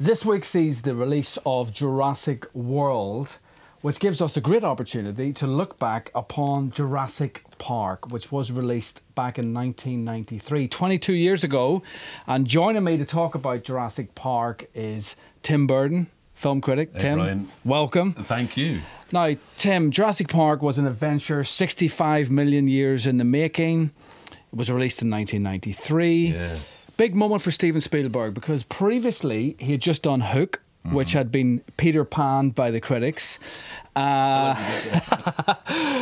This week sees the release of Jurassic World, which gives us a great opportunity to look back upon Jurassic Park, which was released back in 1993, 22 years ago. And joining me to talk about Jurassic Park is Tim Burden, film critic. Hey, Tim, Brian. welcome. Thank you. Now, Tim, Jurassic Park was an adventure 65 million years in the making. It was released in 1993. Yes. Big moment for Steven Spielberg because previously he had just done Hook, which had been Peter Panned by the critics.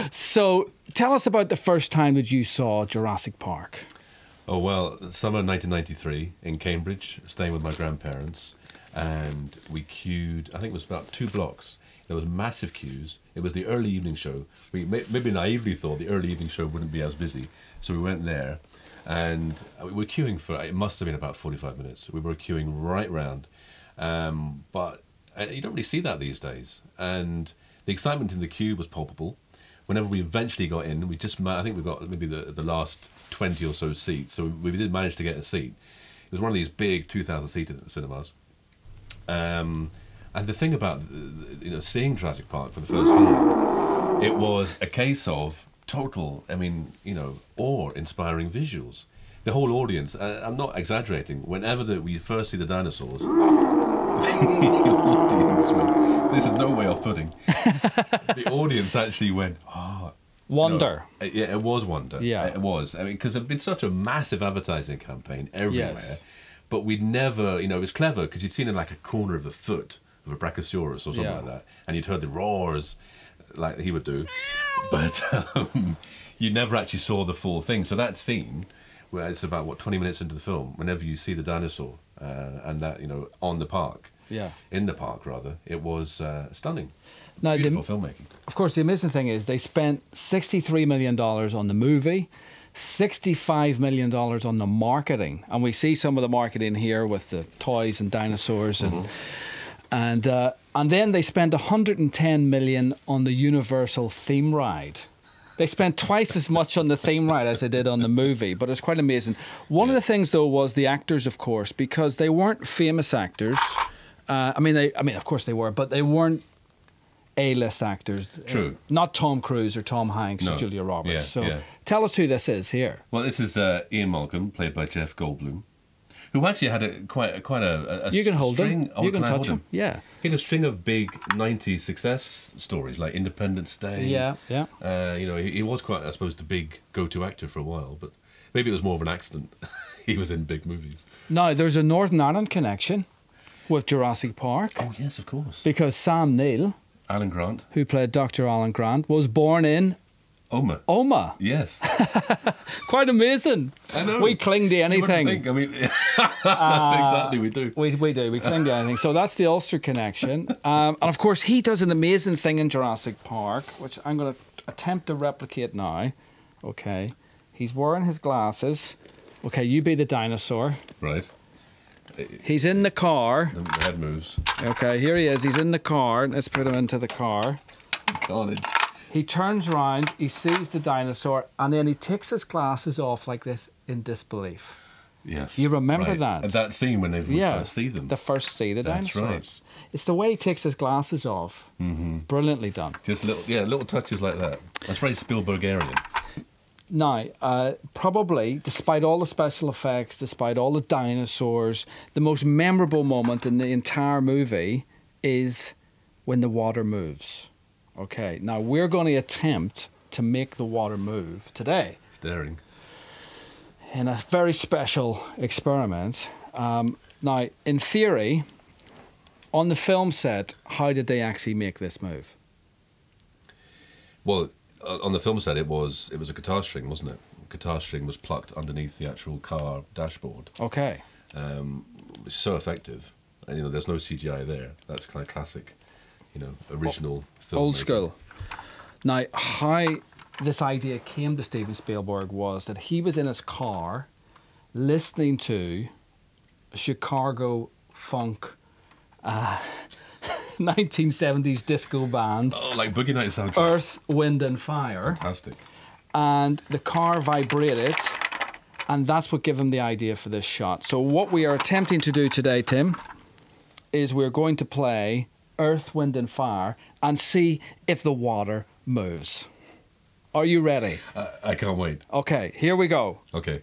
So tell us about the first time that you saw Jurassic Park. Oh, well, summer 1993 in Cambridge, staying with my grandparents, and we queued, I think it was about 2 blocks. There was massive queues. It was the early evening show. We maybe naively thought the early evening show wouldn't be as busy, so we went there. And we were queuing for, it must have been about 45 minutes. We were queuing right round. But you don't really see that these days. And the excitement in the queue was palpable. Whenever we eventually got in, I think we got maybe the last 20 or so seats. So we did manage to get a seat. It was one of these big 2,000-seater cinemas. And the thing about seeing Jurassic Park for the first time, it was a case of total, awe-inspiring visuals. The whole audience, I'm not exaggerating, whenever we first see the dinosaurs, the audience went, this is no way off-putting. The audience actually went, oh. Wonder. No, yeah, it was wonder. Yeah. It was. I mean, because there'd been such a massive advertising campaign everywhere. Yes. But we'd never, it was clever because you'd seen it like a corner of a foot of a brachiosaurus or something like that. And you'd heard the roars like he would do. But you never actually saw the full thing. So that scene, where it's about, 20 minutes into the film, whenever you see the dinosaur and that, on the park, in the park rather, it was stunning. Now, beautiful filmmaking. Of course, the amazing thing is they spent $63 million on the movie, $65 million on the marketing. And we see some of the marketing here with the toys and dinosaurs and then they spent $110 million on the Universal theme ride. They spent twice as much on the theme ride as they did on the movie, but it was quite amazing. One of the things, though, was the actors, of course, because they weren't famous actors. Of course they were, but they weren't A-list actors. True. Not Tom Cruise or Tom Hanks or Julia Roberts. Tell us who this is here. Well, this is Ian Malcolm, played by Jeff Goldblum, who actually had quite a you can hold string. Him. Oh, you can touch him. Yeah. He had a string of big 90s success stories like Independence Day. Yeah. He was quite, I suppose, the big go-to actor for a while, but maybe it was more of an accident. He was in big movies. Now, there's a Northern Ireland connection with Jurassic Park. Oh, yes, of course. Because Sam Neill, Alan Grant, who played Dr. Alan Grant, was born in Omagh. Yes. Quite amazing. I know. We cling to anything. Exactly, we do. We do. We cling to anything. So that's the Ulster connection. And of course, he does an amazing thing in Jurassic Park, which I'm going to attempt to replicate now. Okay. He's wearing his glasses. Okay, you be the dinosaur. Right. He's in the car. The head moves. Okay, here he is. He's in the car. Let's put him into the car. Carnage. He turns around, he sees the dinosaur, and then he takes his glasses off like this in disbelief. Yes. You remember that? At that scene when they first see them. The first see the dinosaurs. Right. It's the way he takes his glasses off. Brilliantly done. Just little touches like that. That's very Spielbergarian. Now, probably, despite all the special effects, despite all the dinosaurs, the most memorable moment in the entire movie is when the water moves. Okay, now we're going to attempt to make the water move today. Staring. In a very special experiment. Now, in theory, on the film set, how did they actually make this move? Well, on the film set, it was a guitar string, wasn't it? Guitar string was plucked underneath the actual car dashboard. Okay. Which is so effective. And, there's no CGI there. That's kind of classic, original film. Old school. Now, how this idea came to Steven Spielberg was that he was in his car listening to a Chicago funk 1970s disco band. Oh, like Boogie Nights soundtrack. Earth, Wind and Fire. Fantastic. And the car vibrated, and that's what gave him the idea for this shot. So what we are attempting to do today, Tim, is we're going to play Earth, Wind and Fire and see if the water moves. Are you ready? I can't wait. Okay, here we go. Okay.